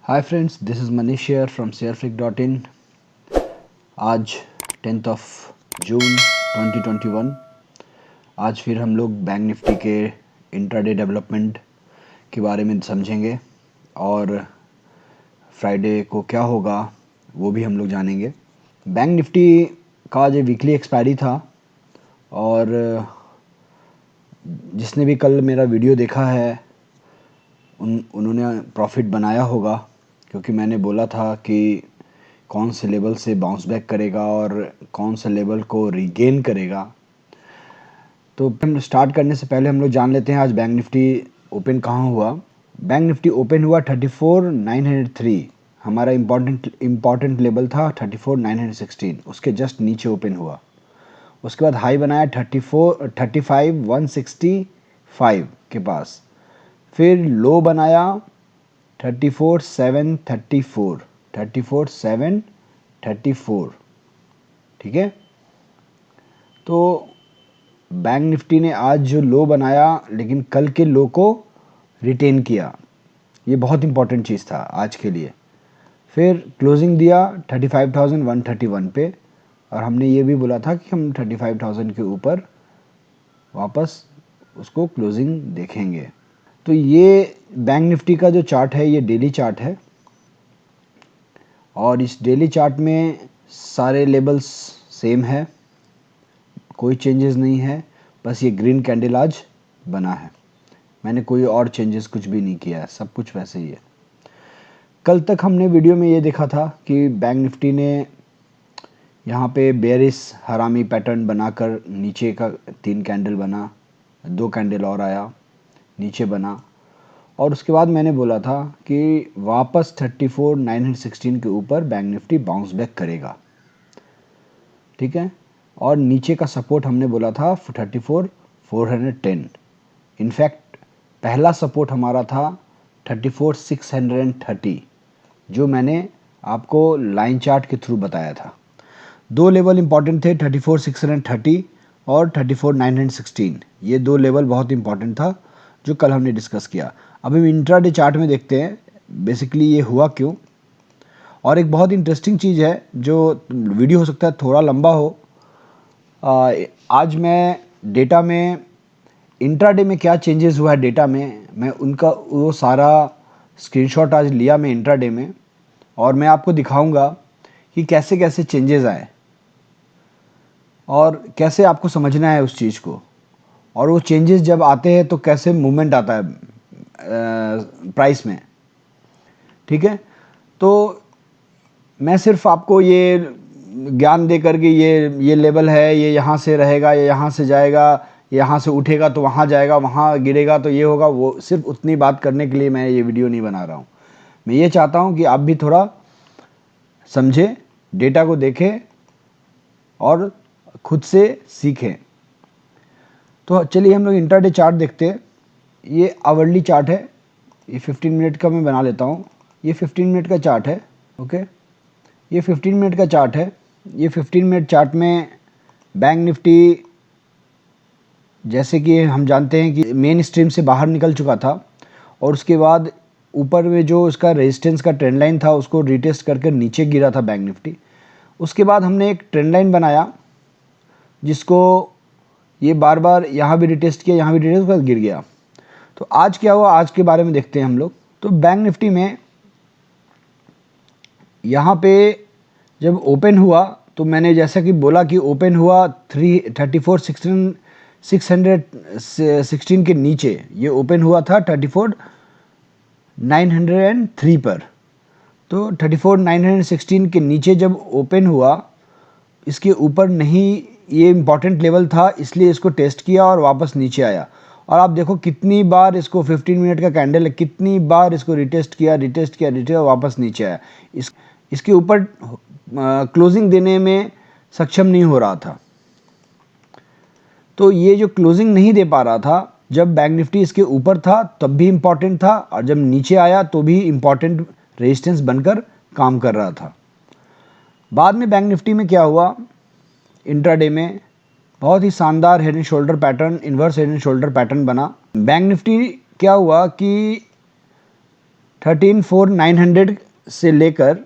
Hi friends, this is Manish शेयर from शेयरफ्लिक.in। आज 10th ऑफ जून 2021। आज फिर हम लोग बैंक निफ्टी के इंट्राडे डेवलपमेंट के बारे में समझेंगे और फ्राइडे को क्या होगा वो भी हम लोग जानेंगे। बैंक निफ्टी का जो वीकली एक्सपायरी था और जिसने भी कल मेरा वीडियो देखा है उन्होंने प्रॉफिट बनाया होगा, क्योंकि मैंने बोला था कि कौन से लेवल से बाउंस बैक करेगा और कौन से लेवल को रीगेन करेगा। तो हम स्टार्ट करने से पहले हम लोग जान लेते हैं आज बैंक निफ्टी ओपन कहाँ हुआ। बैंक निफ्टी ओपन हुआ 34,903। हमारा इम्पॉर्टेंट लेवल था 34,916, उसके जस्ट नीचे ओपन हुआ। उसके बाद हाई बनाया 35,165 के पास। फिर लो बनाया 34,734। ठीक है। तो बैंक निफ्टी ने आज जो लो बनाया लेकिन कल के लो को रिटेन किया, ये बहुत इंपॉर्टेंट चीज़ था आज के लिए। फिर क्लोजिंग दिया 35,131 पे, और हमने ये भी बोला था कि हम 35,000 के ऊपर वापस उसको क्लोजिंग देखेंगे। तो ये बैंक निफ्टी का जो चार्ट है ये डेली चार्ट है, और इस डेली चार्ट में सारे लेवल्स सेम है, कोई चेंजेस नहीं है। बस ये ग्रीन कैंडल आज बना है, मैंने कोई और चेंजेस कुछ भी नहीं किया है, सब कुछ वैसे ही है। कल तक हमने वीडियो में ये देखा था कि बैंक निफ्टी ने यहाँ पे बेरिश हरामी पैटर्न बनाकर नीचे का 3 कैंडल बना, 2 कैंडल और आया, नीचे बना, और उसके बाद मैंने बोला था कि वापस 34,916 के ऊपर बैंक निफ्टी बाउंस बैक करेगा। ठीक है। और नीचे का सपोर्ट हमने बोला था 34,410। इनफैक्ट पहला सपोर्ट हमारा था 34,630, जो मैंने आपको लाइन चार्ट के थ्रू बताया था। दो लेवल इंपॉर्टेंट थे, 34,630 और 34,916। ये दो लेवल बहुत इंपॉर्टेंट था जो कल हमने डिस्कस किया। अब हम इंट्राडे चार्ट में देखते हैं बेसिकली ये हुआ क्यों। और एक बहुत इंटरेस्टिंग चीज़ है, जो वीडियो हो सकता है थोड़ा लंबा हो। आज मैं डेटा में इंट्राडे में क्या चेंजेस हुआ है डेटा में, मैं उनका वो सारा स्क्रीनशॉट आज लिया मैं इंट्राडे में, और मैं आपको दिखाऊंगा कि कैसे कैसे चेंजेस आए और कैसे आपको समझना है उस चीज़ को, और वो चेंजेस जब आते हैं तो कैसे मूवमेंट आता है प्राइस में। ठीक है। तो मैं सिर्फ आपको ये ज्ञान दे करके ये लेवल है, ये यहाँ से रहेगा, ये यहाँ से जाएगा, यहाँ से उठेगा तो वहाँ जाएगा, वहाँ गिरेगा तो ये होगा, वो सिर्फ उतनी बात करने के लिए मैं ये वीडियो नहीं बना रहा हूँ। मैं ये चाहता हूँ कि आप भी थोड़ा समझें, डेटा को देखें और खुद से सीखें। तो चलिए हम लोग इंट्राडे चार्ट देखते हैं। ये आवरली चार्ट है, ये 15 मिनट का मैं बना लेता हूँ। ये 15 मिनट का चार्ट है। ओके, ये 15 मिनट का चार्ट है। ये 15 मिनट चार्ट में बैंक निफ्टी, जैसे कि हम जानते हैं कि मेन स्ट्रीम से बाहर निकल चुका था, और उसके बाद ऊपर में जो उसका रेजिस्टेंस का ट्रेंड लाइन था उसको रिटेस्ट करके नीचे गिरा था बैंक निफ्टी। उसके बाद हमने एक ट्रेंड लाइन बनाया जिसको ये बार बार यहाँ भी रिटेस्ट किया, यहाँ भी रिटेस्ट कर गिर गया। तो आज क्या हुआ, आज के बारे में देखते हैं हम लोग। तो बैंक निफ्टी में यहाँ पे जब ओपन हुआ तो मैंने जैसा कि बोला कि ओपन हुआ 34,616 के नीचे, ये ओपन हुआ था 34,903 पर। तो 34,916 के नीचे जब ओपन हुआ, इसके ऊपर नहीं, ये इम्पॉर्टेंट लेवल था इसलिए इसको टेस्ट किया और वापस नीचे आया। और आप देखो कितनी बार इसको 15 मिनट का कैंडल है, कितनी बार इसको रिटेस्ट किया, वापस नीचे आया। इसके ऊपर क्लोजिंग देने में सक्षम नहीं हो रहा था। तो ये जो क्लोजिंग नहीं दे पा रहा था, जब बैंक निफ्टी इसके ऊपर था तब भी इम्पॉर्टेंट था, और जब नीचे आया तो भी इम्पॉर्टेंट रेजिस्टेंस बनकर काम कर रहा था। बाद में बैंक निफ्टी में क्या हुआ, इंट्राडे में बहुत ही शानदार head and shoulder pattern, inverse head and shoulder pattern बना। बैंक निफ्टी क्या हुआ कि 13,900 से लेकर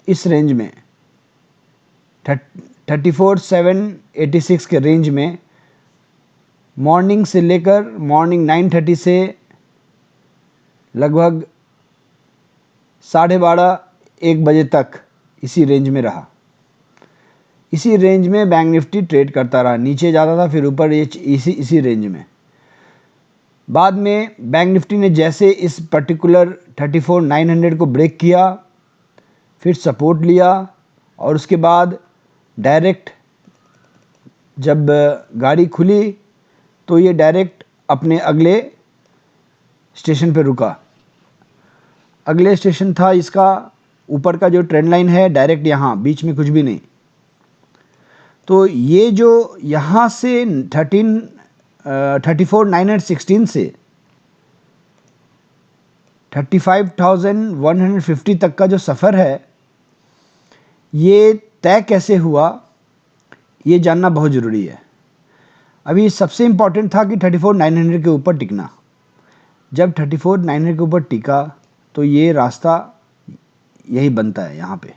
इस रेंज में 34,786 के रेंज में मॉर्निंग से लेकर मॉर्निंग 9:30 से लगभग 12:30-1 बजे तक इसी रेंज में रहा। इसी रेंज में बैंक निफ्टी ट्रेड करता रहा, नीचे जाता था फिर ऊपर, ये इसी रेंज में। बाद में बैंक निफ्टी ने जैसे इस पर्टिकुलर 34,900 को ब्रेक किया, फिर सपोर्ट लिया और उसके बाद डायरेक्ट जब गाड़ी खुली तो ये डायरेक्ट अपने अगले स्टेशन पे रुका। अगले स्टेशन था इसका, ऊपर का जो ट्रेंड लाइन है डायरेक्ट यहाँ, बीच में कुछ भी नहीं। तो ये जो यहाँ से 34,916 से 35,150 तक का जो सफ़र है, ये तय कैसे हुआ ये जानना बहुत ज़रूरी है। अभी सबसे इम्पॉर्टेंट था कि 34,900 के ऊपर टिकना। जब 34,900 के ऊपर टिका तो ये रास्ता यही बनता है यहाँ पे।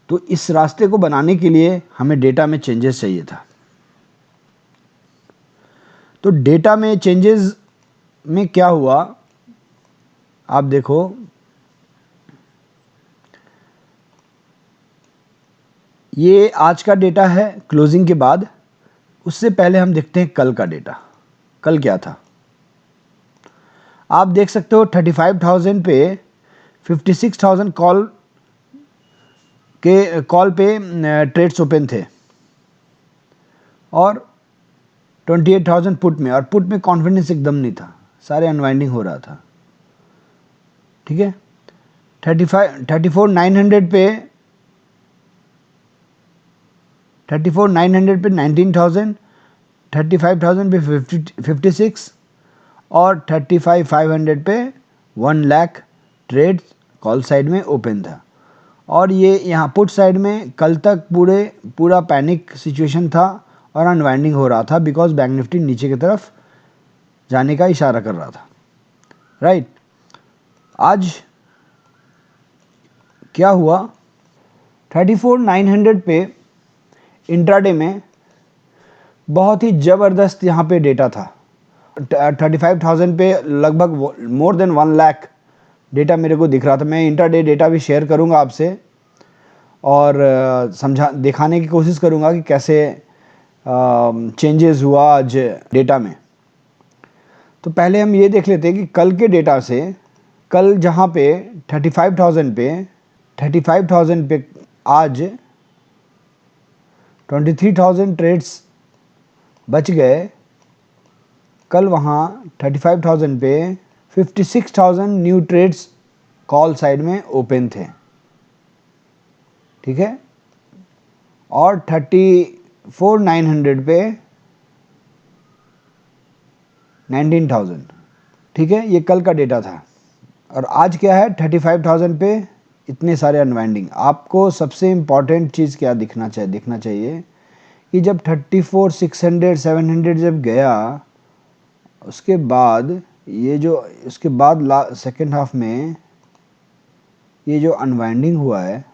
तो इस रास्ते को बनाने के लिए हमें डेटा में चेंजेस चाहिए था। तो डेटा में चेंजेस में क्या हुआ आप देखो, ये आज का डेटा है क्लोजिंग के बाद। उससे पहले हम देखते हैं कल का डेटा। कल क्या था आप देख सकते हो, 35,000 पे 56,000 कॉल पे ट्रेड्स ओपन थे और 28,000 पुट में। और पुट में कॉन्फिडेंस एकदम नहीं था, सारे अनवाइंडिंग हो रहा था। ठीक है, 34,900 पे 19,000, 35,000 पे 56 और 35,500 पे 1 लाख ट्रेड कॉल साइड में ओपन था। और ये यहाँ पुट साइड में कल तक पूरा पैनिक सिचुएशन था और अनवाइंडिंग हो रहा था, बिकॉज बैंक निफ्टी नीचे की तरफ जाने का इशारा कर रहा था। राइट, आज क्या हुआ, 34,900 पे इंट्राडे में बहुत ही ज़बरदस्त यहाँ पे डेटा था। 35,000 पे लगभग मोर देन 1 लाख डेटा मेरे को दिख रहा था। मैं इंट्राडे डेटा भी शेयर करूँगा आपसे और दिखाने की कोशिश करूँगा कि कैसे चेंजेस हुआ आज डेटा में। तो पहले हम ये देख लेते हैं कि कल के डेटा से, कल जहाँ पे 35,000 पे आज 23,000 ट्रेड्स बच गए। कल वहाँ 35,000 पे 56,000 न्यू ट्रेड्स कॉल साइड में ओपन थे। ठीक है, और 34,900 पे 19,000। ठीक है, ये कल का डेटा था। और आज क्या है, 35,000 पे इतने सारे अनवाइंडिंग। आपको सबसे इम्पॉर्टेंट चीज़ क्या दिखना चाहिए कि जब 34,600 700 जब गया, उसके बाद उसके बाद सेकेंड हाफ में ये जो अनवाइंडिंग हुआ है,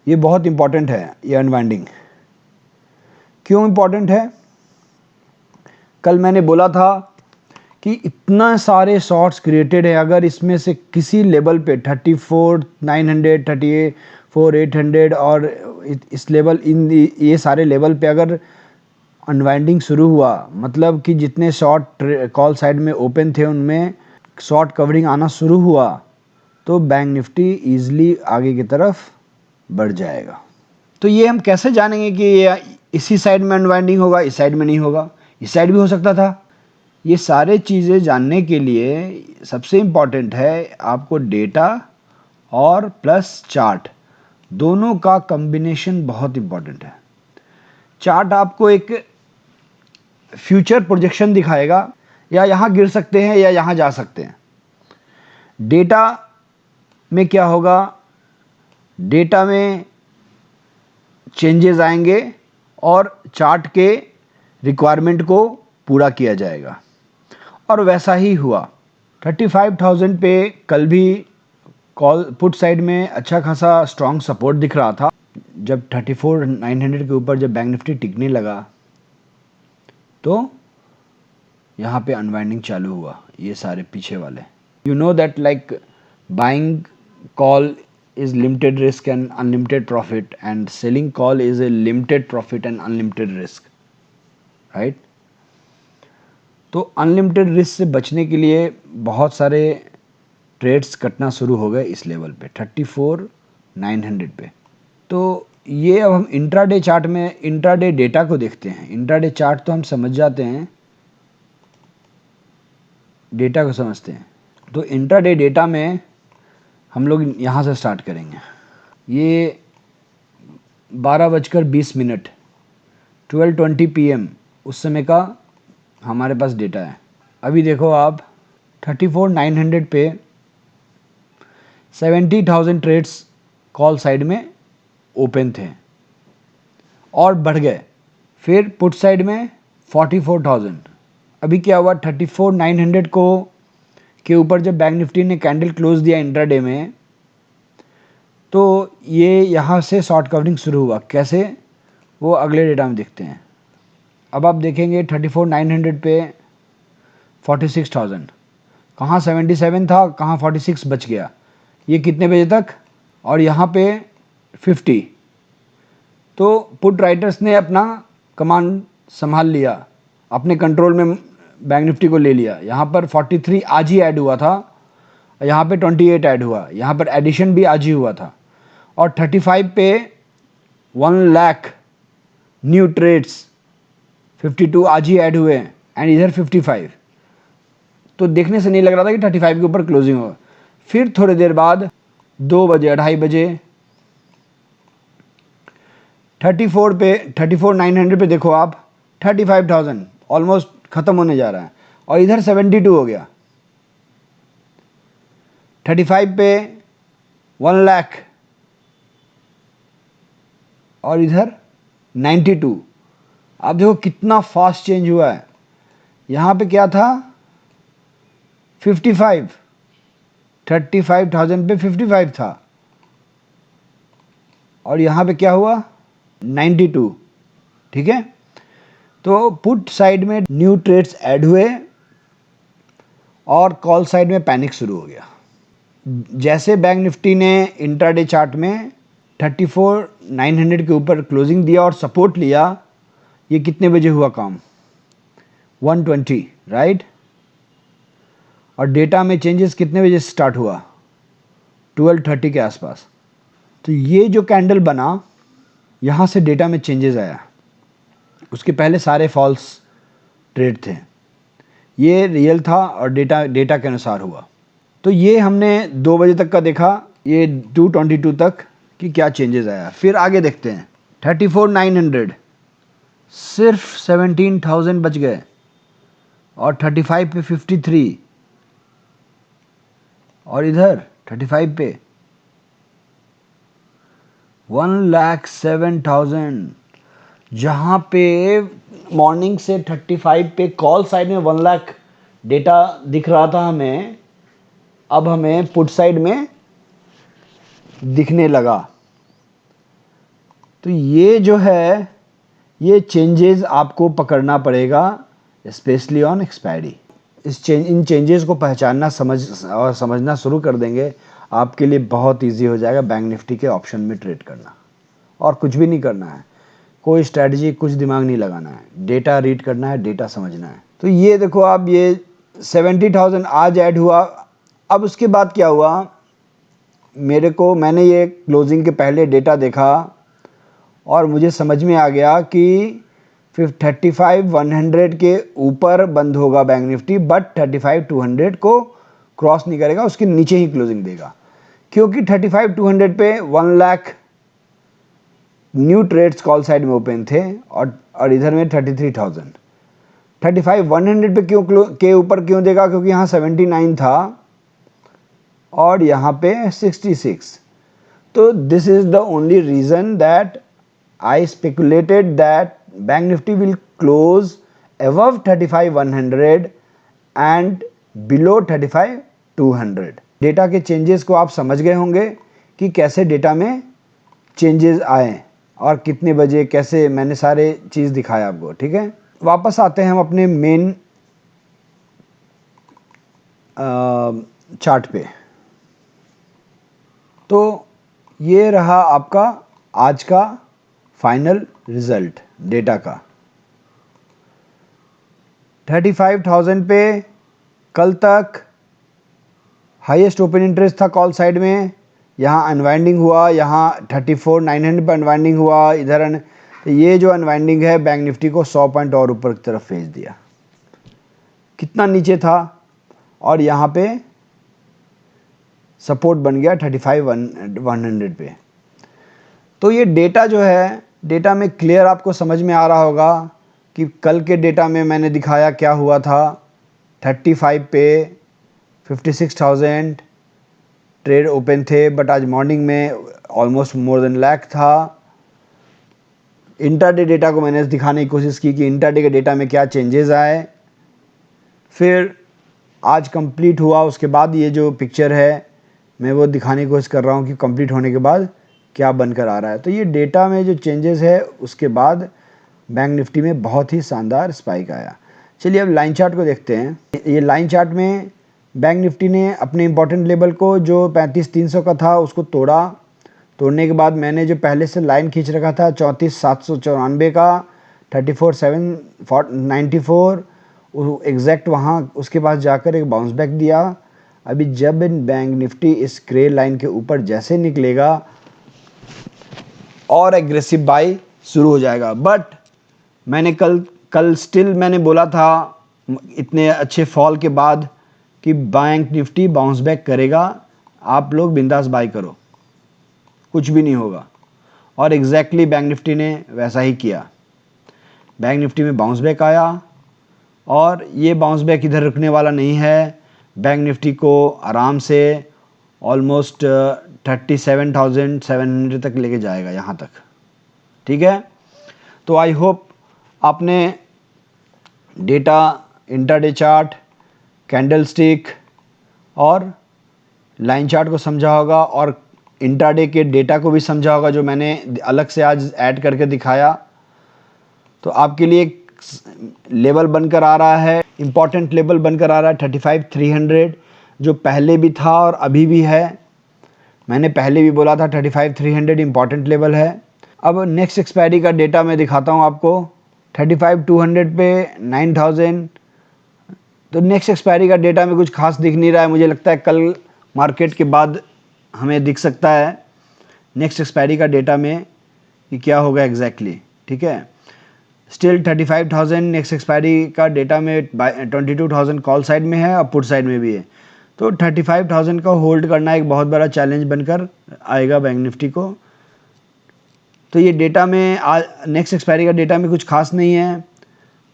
ये बहुत इम्पॉर्टेंट है। ये अनवाइंडिंग क्यों इम्पॉर्टेंट है? कल मैंने बोला था कि इतना सारे शॉर्ट्स क्रिएटेड है, अगर इसमें से किसी लेवल पे 34,900, 34,800 और इस लेवल, ये सारे लेवल पे अगर अनवाइंडिंग शुरू हुआ, मतलब कि जितने शॉर्ट कॉल साइड में ओपन थे उनमें शॉर्ट कवरिंग आना शुरू हुआ, तो बैंक निफ्टी ईजिली आगे की तरफ बढ़ जाएगा। तो ये हम कैसे जानेंगे कि ये इसी साइड में अनवाइंडिंग होगा, इस साइड में नहीं होगा? इस साइड भी हो सकता था। ये सारे चीज़ें जानने के लिए सबसे इम्पॉर्टेंट है आपको डेटा और प्लस चार्ट, दोनों का कॉम्बिनेशन बहुत इम्पॉर्टेंट है। चार्ट आपको एक फ्यूचर प्रोजेक्शन दिखाएगा, या यहाँ गिर सकते हैं या यहाँ जा सकते हैं। डेटा में क्या होगा, डेटा में चेंजेस आएंगे और चार्ट के रिक्वायरमेंट को पूरा किया जाएगा। और वैसा ही हुआ। 35,000 पे कल भी कॉल पुट साइड में अच्छा खासा स्ट्रॉन्ग सपोर्ट दिख रहा था। जब 34,900 के ऊपर जब बैंक निफ्टी टिकने लगा तो यहाँ पे अनवाइंडिंग चालू हुआ, ये सारे पीछे वाले। You know that like buying call is limited risk and unlimited profit, and selling call is a limited profit and unlimited risk, right? तो अनलिमिटेड रिस्क से बचने के लिए बहुत सारे ट्रेड्स कटना शुरू हो गए इस लेवल पे 34,900 पे। तो ये अब हम इंट्राडे चार्ट में इंट्राडे डेटा को देखते हैं। इंट्राडे चार्ट तो हम समझ जाते हैं, डेटा को समझते हैं। तो इंट्राडे डेटा में हम लोग यहाँ से स्टार्ट करेंगे। ये 12:20 12:20 PM उस समय का हमारे पास डेटा है। अभी देखो आप 34,900 पे 70,000 ट्रेड्स कॉल साइड में ओपन थे और बढ़ गए। फिर पुट साइड में 44,000। अभी क्या हुआ, 34,900 को के ऊपर जब बैंक निफ्टी ने कैंडल क्लोज दिया इंट्राडे में, तो ये यहाँ से शॉर्ट कवरिंग शुरू हुआ। कैसे, वो अगले डेटा में देखते हैं। अब आप देखेंगे 34,900 पे 46,000, कहाँ 77 था, कहाँ 46 बच गया। ये कितने बजे तक, और यहाँ पे 50। तो पुट राइटर्स ने अपना कमांड संभाल लिया, अपने कंट्रोल में बैंक निफ्टी को ले लिया। यहाँ पर 43 आज ही ऐड हुआ था, यहाँ पे 28 ऐड हुआ, यहाँ पर एडिशन भी आज ही हुआ था। और 35 पे 1 लाख न्यू ट्रेड्स 52 आज ही ऐड हुए एंड इधर 55। तो देखने से नहीं लग रहा था कि 35 के ऊपर क्लोजिंग होगा। फिर थोड़ी देर बाद 2 बजे 2:30 बजे 34,900 पे देखो आप 35,000 ऑलमोस्ट खत्म होने जा रहा है, और इधर 72 हो गया। 35 पे 1 लाख और इधर 92। आप देखो कितना फास्ट चेंज हुआ है। यहाँ पे क्या था 55, 35,000 पे 55 था, और यहाँ पे क्या हुआ 92। ठीक है, तो पुट साइड में न्यू ट्रेड्स ऐड हुए और कॉल साइड में पैनिक शुरू हो गया। जैसे बैंक निफ्टी ने इंट्राडे चार्ट में 34,900 के ऊपर क्लोजिंग दिया और सपोर्ट लिया, ये कितने बजे हुआ काम 1:20, राइट। और डेटा में चेंजेस कितने बजे स्टार्ट हुआ 12:30 के आसपास। तो ये जो कैंडल बना, यहाँ से डेटा में चेंजेस आया। उसके पहले सारे फॉल्स ट्रेड थे, ये रियल था और डेटा के अनुसार हुआ। तो ये हमने 2 बजे तक का देखा, ये 2:22 तक कि क्या चेंजेस आया। फिर आगे देखते हैं 34,900 सिर्फ 17,000 बच गए, और 35 पे 53, और इधर 35 पे 1,07,000। जहाँ पे मॉर्निंग से 35 पे कॉल साइड में 1 लाख डेटा दिख रहा था हमें, अब हमें पुट साइड में दिखने लगा। तो ये जो है, ये चेंजेस आपको पकड़ना पड़ेगा, specially on expiry. In changes को पहचानना समझना शुरू कर देंगे, आपके लिए बहुत इजी हो जाएगा बैंक निफ्टी के ऑप्शन में ट्रेड करना। और कुछ भी नहीं करना है, कोई स्ट्रैटेजी, कुछ दिमाग नहीं लगाना है, डेटा रीड करना है, डेटा समझना है। तो ये देखो आप, ये 70,000 आज ऐड हुआ। अब उसके बाद क्या हुआ, मैंने ये क्लोजिंग के पहले डेटा देखा और मुझे समझ में आ गया कि 35,100 के ऊपर बंद होगा बैंक निफ्टी, बट 35,200 को क्रॉस नहीं करेगा, उसके नीचे ही क्लोजिंग देगा। क्योंकि 35,200 पे 1 lakh new trades call side में ओपन थे, और इधर में 33,000। 35,100 पे के ऊपर क्यों देगा, क्योंकि यहाँ 79 था और यहाँ पे 66। तो this is the only reason that I speculated that Bank Nifty will close above 35,100 and below 35,200। Data के चेंजेस को आप समझ गए होंगे कि कैसे डेटा में चेंजेस आए और कितने बजे कैसे, मैंने सारे चीज़ दिखाया आपको। ठीक है, वापस आते हैं हम अपने मेन चार्ट पे। तो ये रहा आपका आज का फाइनल रिजल्ट डेटा का। 35,000 पे कल तक हाईएस्ट ओपन इंटरेस्ट था कॉल साइड में, यहाँ अनवाइंडिंग हुआ, यहाँ 34,900 पे अनवाइंडिंग हुआ इधर। तो ये जो अनवाइंडिंग है बैंक निफ्टी को 100 पॉइंट और ऊपर की तरफ भेज दिया। कितना नीचे था और यहाँ पे सपोर्ट बन गया 35,100 पे। तो ये डेटा जो है, डेटा में क्लियर आपको समझ में आ रहा होगा कि कल के डेटा में मैंने दिखाया क्या हुआ था। 35 पे 56,000 ट्रेड ओपन थे, बट आज मॉर्निंग में ऑलमोस्ट मोर देन लाख था। इंट्राडे डेटा को मैंने दिखाने की कोशिश की कि इंट्राडे के डेटा में क्या चेंजेस आए। फिर आज कंप्लीट हुआ, उसके बाद ये जो पिक्चर है मैं वो दिखाने की कोशिश कर रहा हूँ कि कंप्लीट होने के बाद क्या बनकर आ रहा है। तो ये डेटा में जो चेंजेस है उसके बाद बैंक निफ्टी में बहुत ही शानदार स्पाइक आया। चलिए अब लाइन चार्ट को देखते हैं। ये लाइन चार्ट में बैंक निफ्टी ने अपने इंपॉर्टेंट लेवल को जो 35,300 का था उसको तोड़ा। तोड़ने के बाद मैंने जो पहले से लाइन खींच रखा था 34,794 का 34,794 एग्जैक्ट वहाँ उसके पास जाकर एक बाउंस बैक दिया। अभी जब बैंक निफ्टी इस ग्रे लाइन के ऊपर जैसे निकलेगा और एग्रेसिव बाई शुरू हो जाएगा। बट मैंने कल स्टिल मैंने बोला था इतने अच्छे फॉल के बाद कि बैंक निफ्टी बाउंस बैक करेगा, आप लोग बिंदास बाई करो, कुछ भी नहीं होगा। और एग्जैक्टली बैंक निफ्टी ने वैसा ही किया। बैंक निफ्टी में बाउंस बैक आया और ये बाउंस बैक इधर रुकने वाला नहीं है। बैंक निफ्टी को आराम से ऑलमोस्ट 37,700 तक लेके जाएगा यहाँ तक। ठीक है, तो आई होप आपने डेटा, इंट्राडे चार्ट, कैंडलस्टिक और लाइन चार्ट को समझा होगा और इंट्राडे के डेटा को भी समझा होगा जो मैंने अलग से आज ऐड करके दिखाया। तो आपके लिए एक लेवल बनकर आ रहा है, इम्पॉर्टेंट लेवल बनकर आ रहा है 35,300, जो पहले भी था और अभी भी है। मैंने पहले भी बोला था 35,300 इम्पॉर्टेंट लेवल है। अब नेक्स्ट एक्सपायरी का डेटा मैं दिखाता हूँ आपको। 35,200 पे 9,000। तो नेक्स्ट एक्सपायरी का डेटा में कुछ खास दिख नहीं रहा है, मुझे लगता है कल मार्केट के बाद हमें दिख सकता है नेक्स्ट एक्सपायरी का डेटा में कि क्या होगा एग्जैक्टली। ठीक है, स्टिल 35,000 नेक्स्ट एक्सपायरी का डेटा में 22,000 कॉल साइड में है और पुट साइड में भी है। तो 35,000 का होल्ड करना एक बहुत बड़ा चैलेंज बनकर आएगा बैंक निफ्टी को। तो ये डेटा में नेक्स्ट एक्सपायरी का डेटा में कुछ खास नहीं है।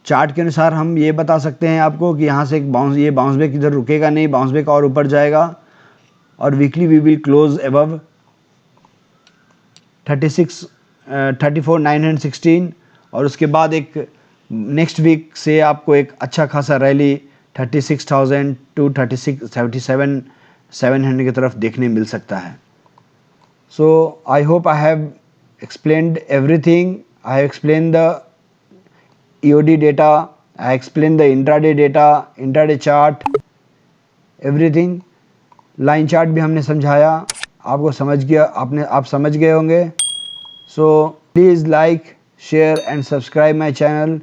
चार्ट के अनुसार हम ये बता सकते हैं आपको कि यहाँ से एक बाउंस बैक इधर रुकेगा नहीं, बाउंस बैक और ऊपर जाएगा। और weekly we will close above 34,916 और उसके बाद एक नेक्स्ट वीक से आपको एक अच्छा खासा रैली 36,000 टू 37,700 की तरफ देखने मिल सकता है। So I hope I have explained everything. I have explained the EOD data, I explained the intraday data, intraday chart, everything. Line chart भी हमने समझाया, आपको आप समझ गए होंगे। So please like, share and subscribe my channel.